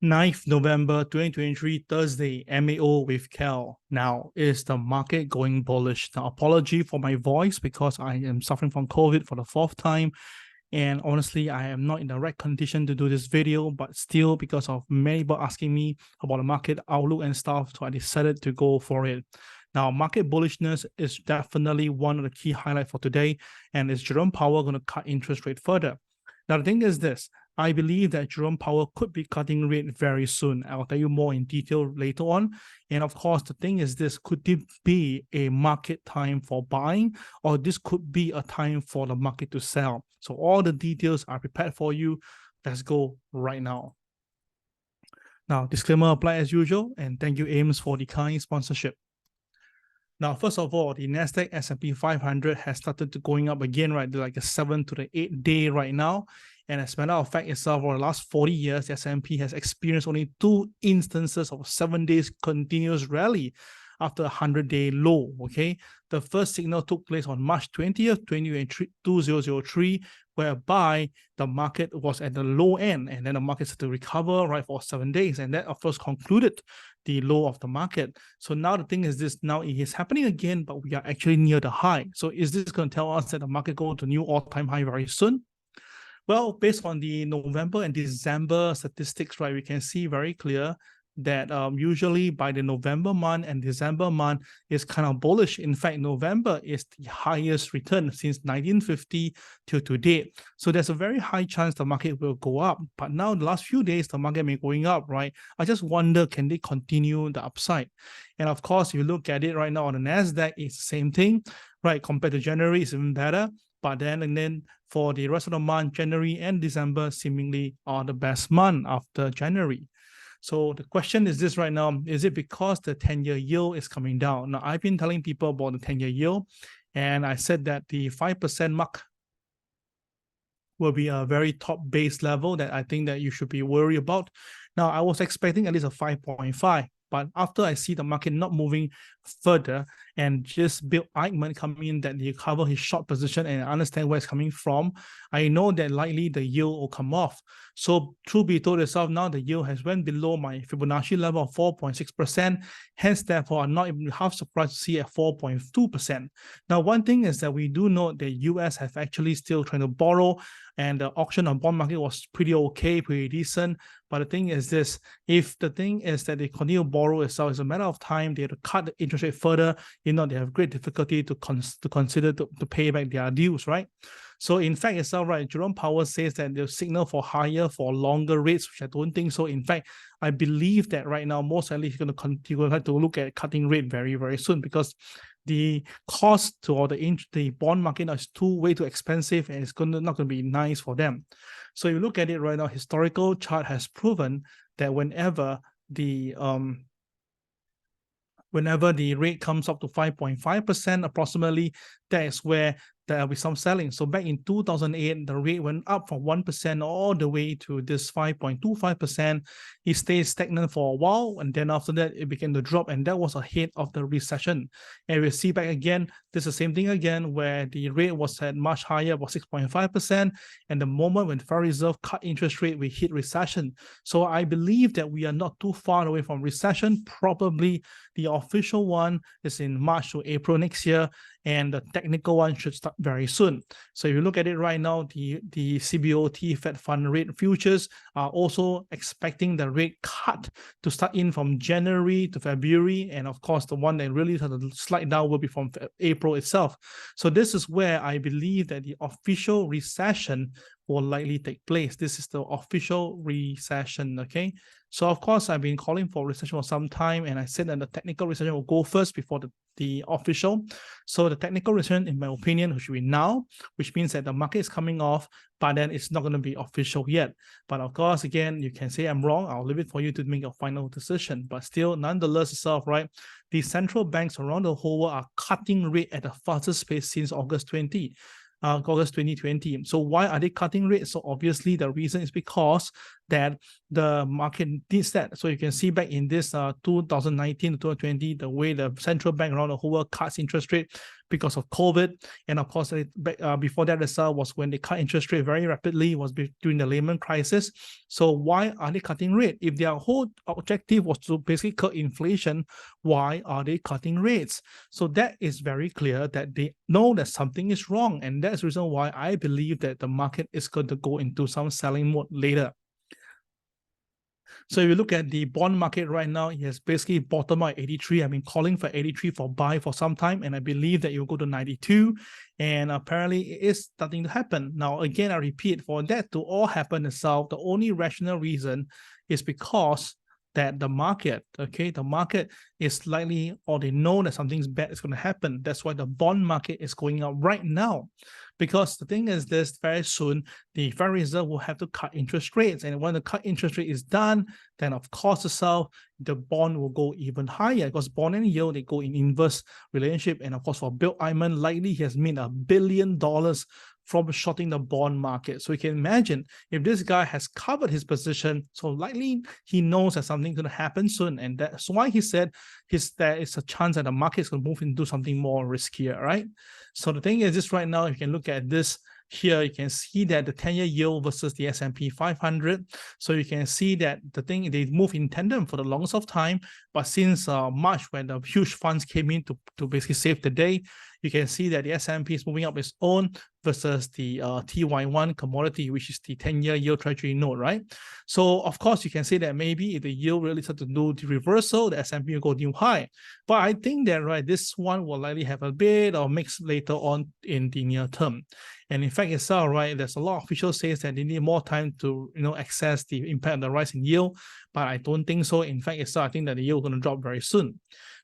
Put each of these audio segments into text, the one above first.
9th November 2023, Thursday, MAO with Cal. Now, is the market going bullish? Now, apology for my voice because I am suffering from COVID for the 4th time. And honestly, I am not in the right condition to do this video, but still because of many people asking me about the market outlook and stuff, so I decided to go for it. Now, market bullishness is definitely one of the key highlights for today. And is Jerome Powell going to cut interest rate further? Now, the thing is this. I believe that Jerome Powell could be cutting rate very soon. I'll tell you more in detail later on. And of course, the thing is this, could it be a market time for buying, or this could be a time for the market to sell? So all the details are prepared for you. Let's go right now. Now, disclaimer apply as usual, and thank you, Ames, for the kind sponsorship. Now, first of all, the Nasdaq S&P 500 has started to going up again, right? Like the 7th to the 8th day right now. And as a matter of fact itself, for the last 40 years, the S&P has experienced only 2 instances of 7 days continuous rally after a 100-day low, okay? The first signal took place on March 20th, 2003, whereby the market was at the low end, and then the market started to recover, right, for 7 days. And that, of course, concluded the low of the market. So now the thing is this, now it is happening again, but we are actually near the high. So is this going to tell us that the market go to new all-time high very soon? Well, based on the November and December statistics, right, we can see very clear that usually by the November month and December month is kind of bullish. In fact, November is the highest return since 1950 till today. So there's a very high chance the market will go up. But now the last few days, the market may be going up, right? I just wonder, can they continue the upside? And of course, if you look at it right now on the NASDAQ, it's the same thing, right? Compared to January, it's even better. But then for the rest of the month, January and December seemingly are the best month after January. So the question is this right now, is it because the 10-year yield is coming down? Now, I've been telling people about the 10-year yield, and I said that the 5% mark will be a very top base level that I think that you should be worried about. Now, I was expecting at least a 5.5. But after I see the market not moving further and just Bill Eichmann coming in that they cover his short position and understand where it's coming from, I know that likely the yield will come off. So truth be told itself, now the yield has went below my Fibonacci level of 4.6%. Hence, therefore, I'm not even half surprised to see at 4.2%. Now, one thing is that we do know that US have actually still trying to borrow, and the auction on bond market was pretty okay, pretty decent. But the thing is this, if the thing is that they continue to borrow itself, it's a matter of time, they have to cut the interest rate further, they have great difficulty to consider to pay back their dues, right? So in fact itself, right, Jerome Powell says that they'll signal for higher for longer rates, which I don't think so. In fact, I believe that right now, most likely he's going to have to look at cutting rate very, very soon, because the cost to all the bond market is way too expensive, and it's not going to be nice for them. So you look at it right now, historical chart has proven that whenever the rate comes up to 5.5% approximately, that is where there will be some selling. So back in 2008, the rate went up from 1% all the way to this 5.25%. It stayed stagnant for a while, and then after that, it began to drop, and that was ahead of the recession. And we'll see back again, this is the same thing again, where the rate was at much higher, about 6.5%, and the moment when the Federal Reserve cut interest rate, we hit recession. So I believe that we are not too far away from recession. Probably the official one is in March to April next year, and the technical one should start very soon. So if you look at it right now, the CBOT Fed Fund Rate futures are also expecting the rate cut to start in from January to February. And of course, the one that really has to slide down will be from April itself. So this is where I believe that the official recession will likely take place. This is the official recession, okay? So of course, I've been calling for recession for some time, and I said that the technical recession will go first before the official. So the technical recession, in my opinion, should be now, which means that the market is coming off, but then it's not going to be official yet. But of course, again, you can say I'm wrong. I'll leave it for you to make your final decision. But still, nonetheless itself, right, the central banks around the whole world are cutting rate at the fastest pace since August 2020. So why are they cutting rates? So obviously the reason is because that the market needs that. So you can see back in this 2019 to 2020, the way the central bank around the whole world cuts interest rate, because of COVID. And of course, before that itself was when they cut interest rate very rapidly, was during the Lehman crisis. So why are they cutting rate? If their whole objective was to basically curb inflation, why are they cutting rates? So that is very clear that they know that something is wrong. And that's the reason why I believe that the market is going to go into some selling mode later. So if you look at the bond market right now, it has basically bottomed out at 83. I've been calling for 83 for buy for some time, and I believe that it will go to 92. And apparently it is starting to happen. Now, again, I repeat, for that to all happen itself, the only rational reason is because that the market is likely, or they know that something's bad is going to happen. That's why the bond market is going up right now. Because the thing is this, very soon, the Federal Reserve will have to cut interest rates. And when the cut interest rate is done, then of course itself, the bond will go even higher, because bond and yield, they go in inverse relationship. And of course, for Bill Ackman, likely he has made $1 billion from shorting the bond market. So you can imagine if this guy has covered his position, so likely he knows that something's going to happen soon. And that's why he said there is a chance that the market is going to move into something more riskier, right? So the thing is this right now, you can look at this here, you can see that the 10-year yield versus the S&P 500. So you can see that the thing, they move in tandem for the longest of time. But since March, when the huge funds came in to basically save the day, you can see that the S&P is moving up its own versus the TY1 commodity, which is the 10-year yield treasury note, right? So of course, you can say that maybe if the yield really start to do the reversal, the S&P will go new high. But I think that, right, this one will likely have a bit of mix later on in the near term. And in fact itself, right, there's a lot of officials say that they need more time to, assess the impact of the rise in yield, but I don't think so. In fact itself, I think that the yield is going to drop very soon.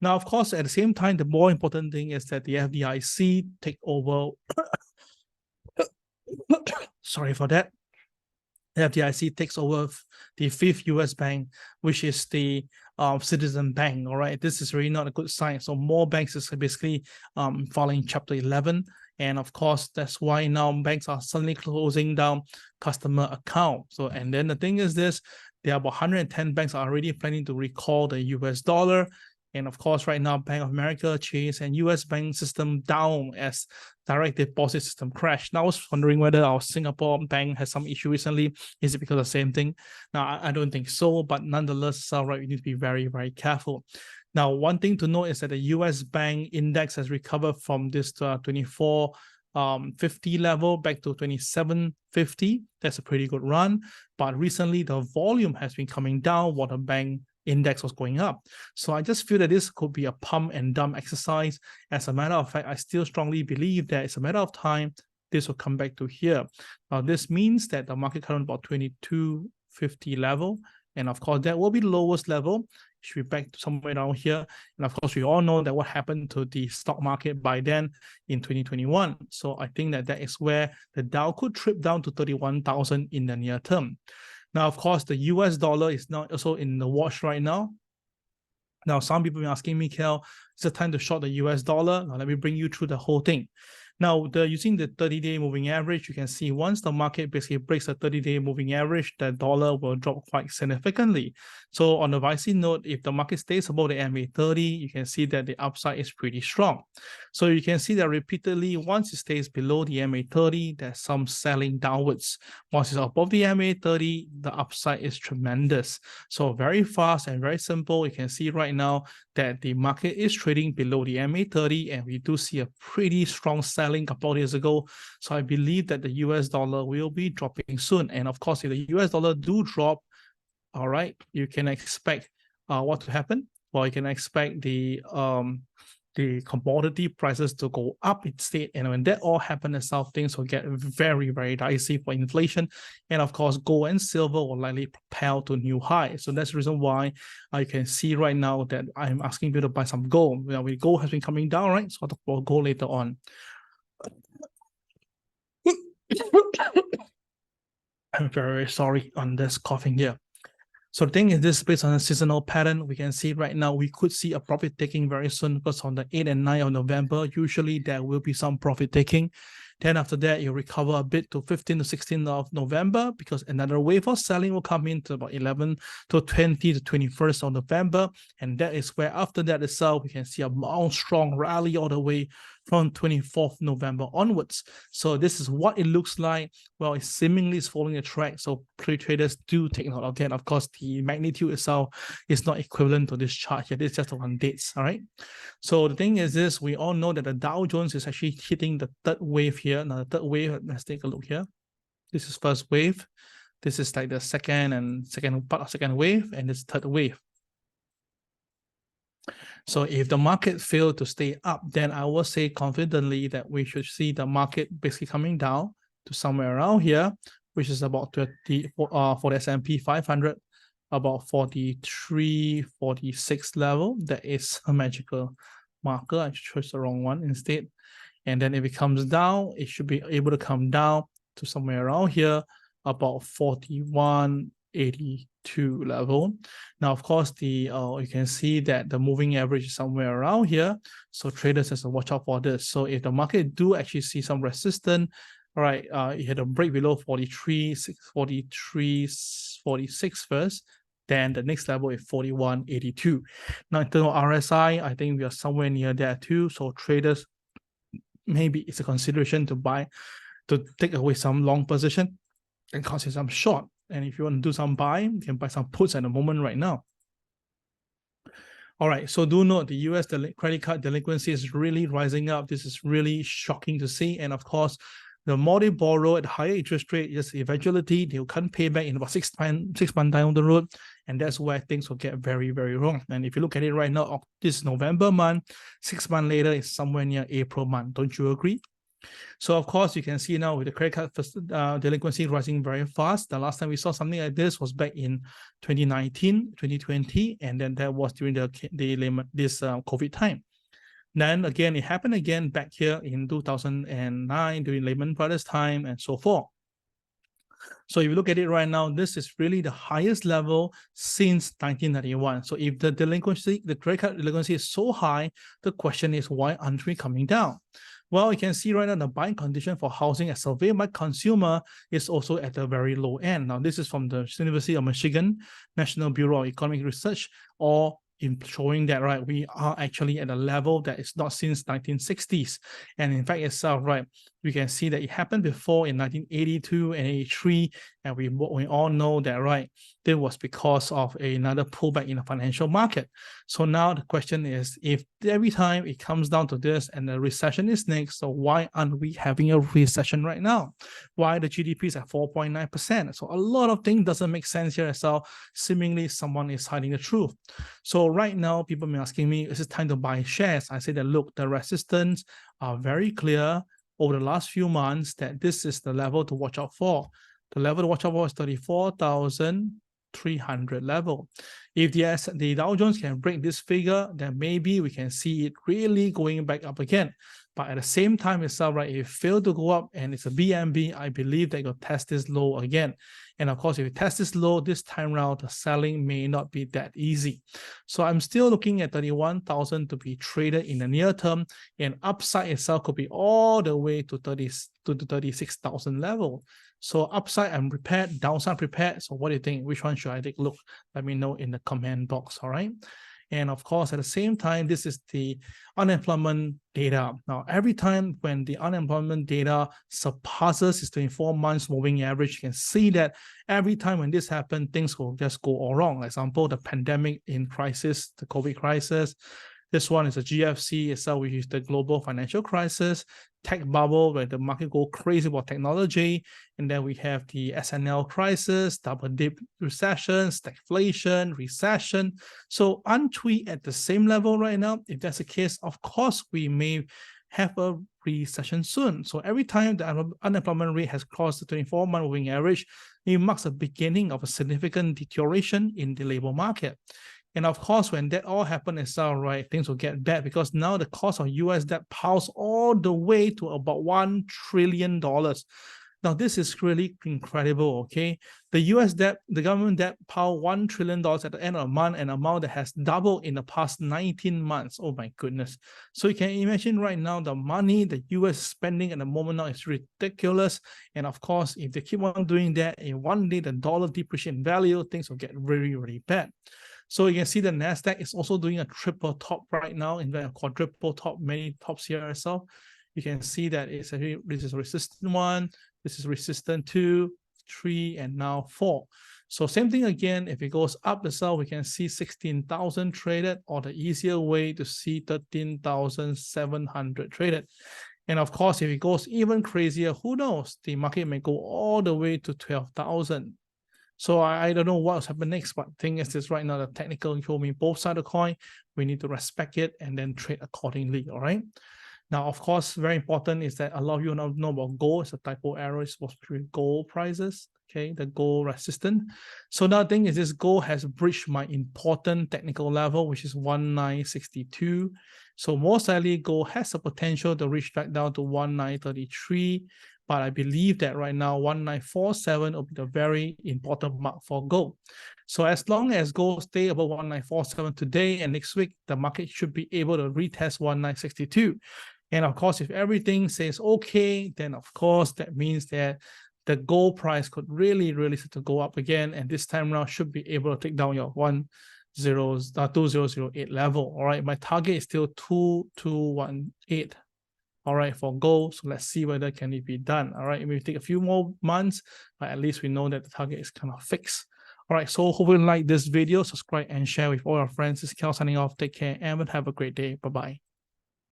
Now, of course, at the same time, the more important thing is that the FDIC take over. Sorry for that. The FDIC takes over the fifth US bank, which is the Citizen Bank. All right, this is really not a good sign. So more banks is basically following Chapter 11. And of course, that's why now banks are suddenly closing down customer accounts. So, and then the thing is this, there are about 110 banks are already planning to recall the US dollar. And of course, right now, Bank of America, Chase, and US bank system down as direct deposit system crashed. Now, I was wondering whether our Singapore bank has some issue recently. Is it because of the same thing? Now, I don't think so, but nonetheless, right, we need to be very, very careful. Now, one thing to note is that the US bank index has recovered from this 2450 level back to 2750. That's a pretty good run. But recently, the volume has been coming down while the bank index was going up. So I just feel that this could be a pump and dump exercise. As a matter of fact, I still strongly believe that it's a matter of time this will come back to here. Now, this means that the market current about 2250 level. And of course, that will be the lowest level. It should be back to somewhere down here. And of course, we all know that what happened to the stock market by then in 2021. So I think that is where the Dow could trip down to 31,000 in the near term. Now, of course, the US dollar is now also in the watch right now. Now, some people are asking me, Kel, it's the time to short the US dollar. Now, let me bring you through the whole thing. Now, using the 30-day moving average, you can see once the market basically breaks the 30-day moving average, the dollar will drop quite significantly. So on the vice note, if the market stays above the MA30, you can see that the upside is pretty strong. So you can see that repeatedly, once it stays below the MA30, there's some selling downwards. Once it's above the MA30, the upside is tremendous. So very fast and very simple. You can see right now that the market is trading below the MA30, and we do see a pretty strong selling a couple of days ago. So I believe that the US dollar will be dropping soon. And of course, if the US dollar do drop, all right, you can expect what to happen? Well, you can expect the commodity prices to go up instead. And when that all happens itself, things will get very, very dicey for inflation. And of course, gold and silver will likely propel to new highs. So that's the reason why you can see right now that I'm asking you to buy some gold. Gold has been coming down, right? So I'll talk about gold later on. I'm very sorry on this coughing here. So the thing is this, based on a seasonal pattern, we can see right now we could see a profit taking very soon, because on the 8th and 9th of November, usually there will be some profit taking. Then after that, you'll recover a bit to 15th to 16th of November, because another wave of selling will come in to about 11 to 20 to 21st of November. And that is where after that itself, we can see a strong rally all the way from 24th November onwards. So this is what it looks like. Well, it seemingly is following a track. So traders do take note of that. Of course, the magnitude itself is not equivalent to this chart here. This is just on dates, all right? So the thing is this, we all know that the Dow Jones is actually hitting the third wave here. Now the third wave, let's take a look here. This is first wave. This is like the second part of second wave, and this third wave. So if the market failed to stay up, then I will say confidently that we should see the market basically coming down to somewhere around here, which is about 30 for the S&P 500, about 43, 46 level. That is a magical marker. I chose the wrong one instead. And then if it comes down, it should be able to come down to somewhere around here, about 41.82 level. Now, of course, you can see that the moving average is somewhere around here. So traders has to watch out for this. So if the market do actually see some resistance, all right, it had a break below 43, 46 first, then the next level is 41.82. Now, in terms of RSI, I think we are somewhere near there too. So traders, maybe it's a consideration to buy, to take away some long position and consider some short. And if you want to do some buying, you can buy some puts at the moment right now. All right, so do note the US credit card delinquency is really rising up. This is really shocking to see. And of course, the more they borrow at higher interest rate, just eventually they can't pay back in about 6 months down the road. And that's where things will get very, very wrong. And if you look at it right now, this November month, 6 months later is somewhere near April month. Don't you agree? So of course, you can see now with the credit card delinquency rising very fast. The last time we saw something like this was back in 2019, 2020, and then that was during this COVID time. Then again, it happened again back here in 2009 during Lehman Brothers time and so forth. So if you look at it right now, this is really the highest level since 1991. So if the credit card delinquency is so high, the question is, why aren't we coming down? Well, you can see right now the buying condition for housing as surveyed by consumer is also at a very low end. Now, this is from the University of Michigan National Bureau of Economic Research, or in showing that, right, we are actually at a level that is not since 1960s. And in fact itself, right, we can see that it happened before in 1982 and 83, and we all know that, right, that was because of another pullback in the financial market. So now the question is, if every time it comes down to this and the recession is next, so why aren't we having a recession right now? Why the GDP is at 4.9%? So a lot of things doesn't make sense here as well. Seemingly someone is hiding the truth. So right now, people may be asking me, is it time to buy shares? I say that, look, the resistance are very clear over the last few months that this is the level to watch out for. The level to watch out for is 34,300 level. If the Dow Jones can break this figure, then maybe we can see it really going back up again. But at the same time itself, right, if it failed to go up and it's a BNB, I believe that you'll test this low again. And of course, if you test this low this time around, the selling may not be that easy. So I'm still looking at 31,000 to be traded in the near term, and upside itself could be all the way to 36,000 level. So upside, I'm prepared, downside prepared. So what do you think? Which one should I take a look? Let me know in the comment box, all right? And of course, at the same time, this is the unemployment data. Now, every time when the unemployment data surpasses its 24 months moving average, you can see that every time when this happens, things will just go all wrong. For example, the pandemic in crisis, the COVID crisis. This one is a GFC itself, which is the global financial crisis, tech bubble, where the market go crazy about technology. And then we have the SNL crisis, double dip recession, stagflation, recession. So aren't we at the same level right now? If that's the case, of course, we may have a recession soon. So every time the unemployment rate has crossed the 24-month moving average, it marks the beginning of a significant deterioration in the labor market. And of course, when that all happens itself, right, things will get bad, because now the cost of US debt piles all the way to about $1 trillion. Now, this is really incredible, okay? The US debt, the government debt piled $1 trillion at the end of the month, an amount that has doubled in the past 19 months. Oh my goodness. So you can imagine right now, the money the US is spending at the moment now is ridiculous. And of course, if they keep on doing that, in one day the dollar depreciates in value, things will get really, really bad. So you can see the NASDAQ is also doing a triple top right now, in fact, a quadruple top, many tops here as well. You can see that it's actually, this is resistant 1, this is resistant 2, 3, and now 4. So same thing again, if it goes up the sell, we can see 16,000 traded, or the easier way to see 13,700 traded. And of course, if it goes even crazier, who knows? The market may go all the way to 12,000. So I don't know what's happening next, but the thing is this right now, the technical show me both sides of the coin. We need to respect it and then trade accordingly, all right? Now, of course, very important is that a lot of you know about gold. It's a typo error. It's supposed to be gold prices, okay, the gold resistant. So now the thing is this gold has breached my important technical level, which is 1962. So most likely gold has the potential to reach back down to 1933. But I believe that right now 1947 will be the very important mark for gold. So as long as gold stay above 1947 today and next week, the market should be able to retest 1962. And of course, if everything says okay, then of course that means that the gold price could really start to go up again, and this time around should be able to take down your 2008 level. All right, my target is still 2218. All right, for gold. So let's see whether can it be done. All right, it may take a few more months, but at least we know that the target is kind of fixed. All right, so hopefully you like this video, subscribe and share with all your friends. This is Kel signing off. Take care and have a great day. Bye-bye.